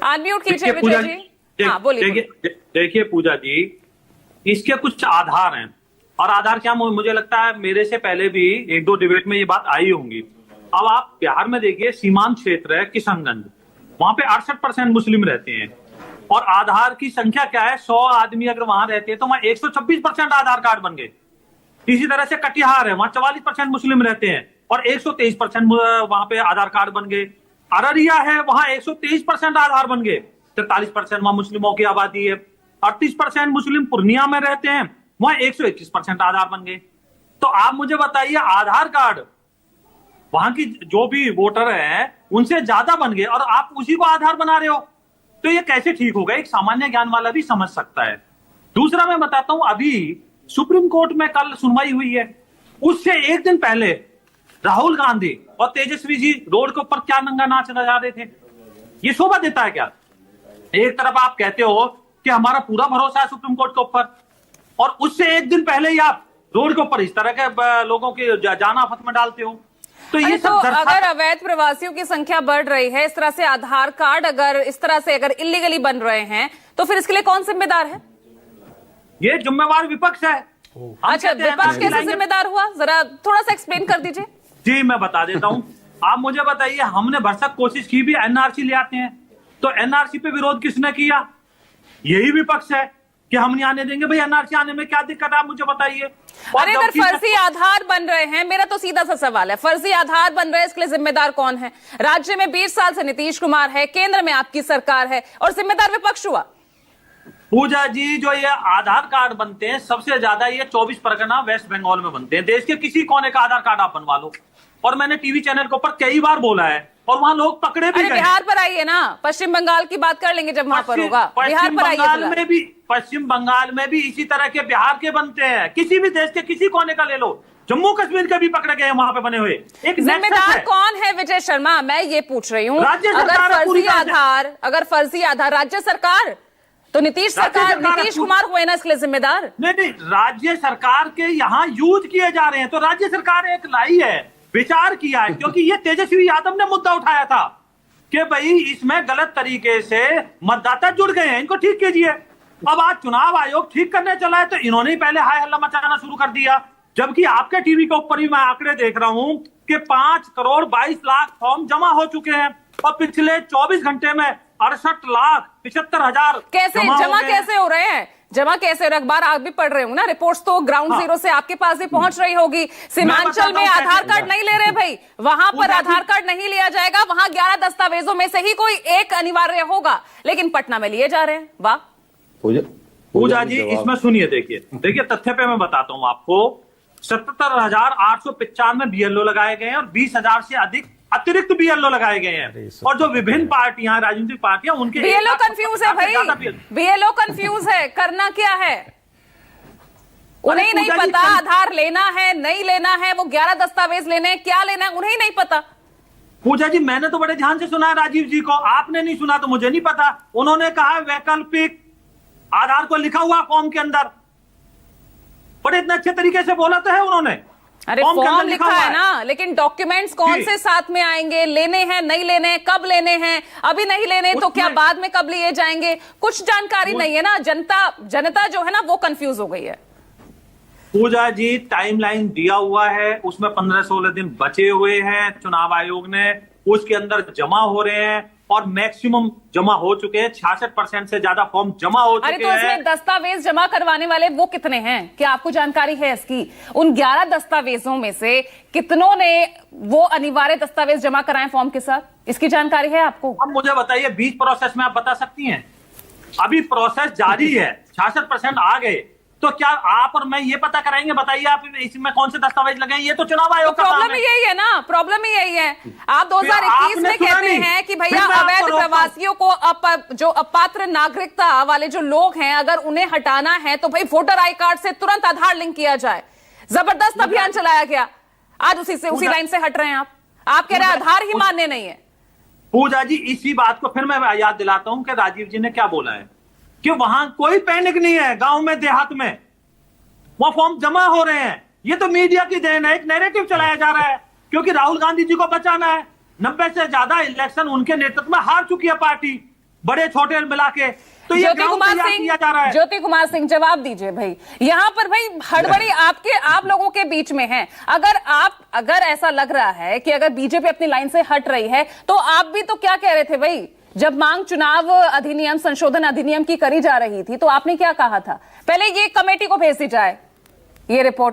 Unmute कीजिए विजय जी। हाँ बोलिए। देखिए पूजा जी, इसके कुछ आधार हैं, और आधार क्या, मुझे लगता है मेरे से पहले भी एक दो डिबेट में ये बात आई होंगी। अब आप बिहार में देखिए, सीमांत क्षेत्र है किशनगंज, वहां पे 68% मुस्लिम रहते हैं, और आधार की संख्या क्या है, 100 आदमी अगर वहां रहते हैं तो वहां 126% आधार कार्ड बन गए। इसी तरह से कटिहार है, वहां 44% मुस्लिम रहते हैं और 123% वहां पे आधार कार्ड बन गए। अररिया है, वहां 123% आधार बन गए, 43% वहां मुस्लिमों की आबादी है। 38% मुस्लिम पूर्णिया में रहते हैं, वहां 121% आधार बन गए। तो आप मुझे बताइए, आधार कार्ड वहां की जो भी वोटर है उनसे ज्यादा बन गए और आप उसी को आधार बना रहे हो, तो ये कैसे ठीक होगा? एक सामान्य ज्ञान वाला भी समझ सकता है। दूसरा मैं बताता हूं, अभी सुप्रीम कोर्ट में कल सुनवाई हुई है, उससे एक दिन पहले राहुल गांधी और तेजस्वी जी रोड के ऊपर क्या नंगा नाच नचा रहे थे। ये शोभा देता है क्या? एक तरफ आप कहते हो कि हमारा पूरा भरोसा है सुप्रीम कोर्ट के ऊपर, और उससे एक दिन पहले ही आप रोड के ऊपर इस तरह के लोगों की जान आफत में डालते हो। तो ये सब अगर अवैध प्रवासियों की संख्या बढ़ रही है, इस तरह से आधार कार्ड अगर इस तरह से अगर इलीगली बन रहे हैं, तो फिर इसके लिए कौन जिम्मेदार है? ये जिम्मेवार विपक्ष है। अच्छा, विपक्ष कैसे जिम्मेदार हुआ, जरा थोड़ा सा एक्सप्लेन कर दीजिए। जी मैं बता देता हूं। आप मुझे बताइए, हमने भरसक कोशिश की भी एनआरसी ले आते हैं, तो एनआरसी पे विरोध किसने किया? यही विपक्ष है कि हम नहीं आने देंगे। भाई एनआरसी आने में क्या दिक्कत है, आप मुझे बताइए। अरे अगर फर्जी आधार बन रहे हैं, मेरा तो सीधा सा सवाल है, फर्जी आधार बन रहे हैं, इसके लिए जिम्मेदार कौन है? राज्य में 20 साल से नीतीश कुमार है, केंद्र में आपकी सरकार है, और जिम्मेदार विपक्ष हुआ। पूजा जी, जो ये आधार कार्ड बनते हैं सबसे ज्यादा ये 24 परगना वेस्ट बंगाल में बनते हैं। देश के किसी कोने का आधार कार्ड आप बनवा लो, और मैंने टीवी चैनल के ऊपर कई बार बोला है, और वहां लोग पकड़े भी गए। बिहार पर आइए ना, पश्चिम बंगाल की बात कर लेंगे जब वहां पर होगा। बिहार पर आइए। पश्चिम बंगाल में भी इसी तरह के बिहार के बनते हैं, किसी भी देश के किसी कोने का ले लो। जम्मू कश्मीर के भी पकड़े गए वहां पे बने हुए। एक जिम्मेदार कौन है विजय शर्मा, मैं ये पूछ रही हूँ। अगर फर्जी आधार राज्य सरकार, तो नीतीश कुमार हुए ना इसके लिए जिम्मेदार? नहीं, राज्य सरकार के यहाँ यूज किए जा रहे हैं, तो राज्य सरकार एक लाई है, विचार किया है, क्योंकि ये तेजस्वी यादव ने मुद्दा उठाया था कि भाई इसमें गलत तरीके से मतदाता जुड़ गए हैं, इनको ठीक कीजिए। अब आज चुनाव आयोग ठीक करने चला है, तो इन्होंने ही पहले हाय हल्ला मचाना शुरू कर दिया, जबकि आपके टीवी के ऊपर ही मैं आंकड़े देख रहा हूं कि 5 करोड़ 22 लाख फॉर्म जमा हो चुके हैं, और पिछले 24 घंटे में 68,75,000 कैसे जमा कैसे हो रहे हैं? जमा कैसे? अखबार आप भी पढ़ रहे हो ना, रिपोर्ट्स तो ग्राउंड जीरो से आपके पास भी पहुंच रही होगी। सीमांचल में आधार कार्ड नहीं ले रहे भाई, वहां पर आधार कार्ड नहीं लिया जाएगा, वहां 11 दस्तावेजों में से ही कोई एक अनिवार्य होगा, लेकिन पटना में लिए जा रहे हैं। वाह पूजा जी, इसमें सुनिए, देखिए तथ्य पे मैं बताता हूं आपको। 77,895 बीएलओ लगाए गए हैं और 20,000 से अधिक अतिरिक्त बीएलओ लगाए गए हैं, और जो विभिन्न पार्टियां, राजनीतिक पार्टियां, उनके बीएलओ कंफ्यूज है भाई, बीएलओ कंफ्यूज है, करना क्या है उन्हें नहीं पता। आधार लेना है नहीं लेना है, वो 11 दस्तावेज लेने हैं, क्या लेना है उन्हें नहीं पता। पूजा जी, मैंने तो बड़े ध्यान से सुना है राजीव जी को, आपने नहीं सुना तो मुझे नहीं पता। उन्होंने कहा वैकल्पिक आधार को लिखा हुआ फॉर्म के अंदर, बड़े इतने अच्छे तरीके से बोला तो है उन्होंने। अरे फॉर्म लिखा है ना, लेकिन डॉक्यूमेंट्स कौन से साथ में आएंगे, लेने हैं नहीं लेने, कब लेने हैं, अभी नहीं लेने तो क्या बाद में कब लिए जाएंगे, कुछ जानकारी नहीं है ना। जनता जो है ना वो कंफ्यूज हो गई है। पूजा जी, टाइमलाइन दिया हुआ है, उसमें 15-16 दिन बचे हुए हैं चुनाव आयोग ने, उसके अंदर जमा हो रहे हैं, और मैक्सिमम जमा हो चुके हैं। 66% से ज्यादा फॉर्म जमा हो चुके हैं। अरे तो इसमें दस्तावेज जमा करवाने वाले वो कितने हैं, क्या आपको जानकारी है इसकी? उन 11 दस्तावेजों में से कितनों ने वो अनिवार्य दस्तावेज जमा कराए फॉर्म के साथ, इसकी जानकारी है आपको? अब मुझे बताइए, बीच प्रोसेस में आप बता सकती हैं? अभी प्रोसेस जारी है, 66% आ गए, तो क्या आप और मैं ये पता कराएंगे? बताइए आप इसमें कौन से दस्तावेज लगे? ये तो चुनाव आयोग का प्रॉब्लम ही यही है ना, प्रॉब्लम ही यही है। आप 2021 में कहते हैं कि भैया अवैध प्रवासियों को, जो अपात्र नागरिकता वाले जो लोग हैं, अगर उन्हें हटाना है तो भाई वोटर आई कार्ड से तुरंत आधार लिंक किया जाए। जबरदस्त अभियान चलाया गया, आज उसी लाइन से हट रहे हैं आप कह रहे हैं आधार ही मान्य नहीं है। पूजा जी, इसी बात को फिर मैं याद दिलाता हूं कि राजीव जी ने क्या बोला है कि वहां कोई पैनिक नहीं है, गांव में देहात में वहां फॉर्म जमा हो रहे हैं। ये तो मीडिया की देन है, एक नैरेटिव चलाया जा रहा है, क्योंकि राहुल गांधी जी को बचाना है। 90 से ज्यादा इलेक्शन उनके नेतृत्व में हार चुकी है पार्टी, बड़े छोटे मिला के, तो ये ज्योति ग्राउंड कुमार तैयार सिंह, किया जा रहा है। ज्योति कुमार सिंह जवाब दीजिए भाई, यहां पर भाई हड़बड़ी आप लोगों के बीच में है। अगर ऐसा लग रहा है कि अगर बीजेपी अपनी लाइन से हट रही है, तो आप भी तो क्या कह रहे थे भाई, जब मांग चुनाव अधिनियम संशोधन अधिनियम की करी जा रही थी, तो आपने क्या कहा था, पहले ये कमेटी को भेज दी जाए ये रिपोर्ट।